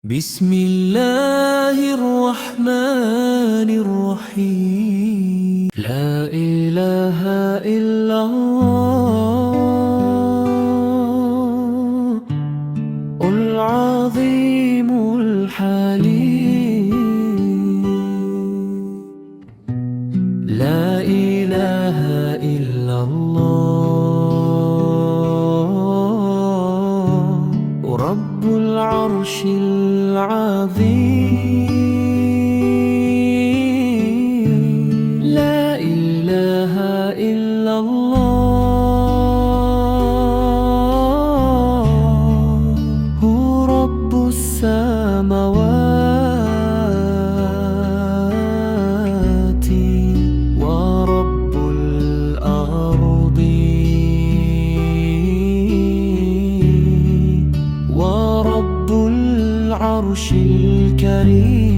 بسم الله الرحمن الرحيم. لا إله إلا الله العظيم الحليم. لا إله إلا الله رب العرش العظيم. لا إله إلا الله هو رب السماوات ورب الأرض ورب العرش الكريم.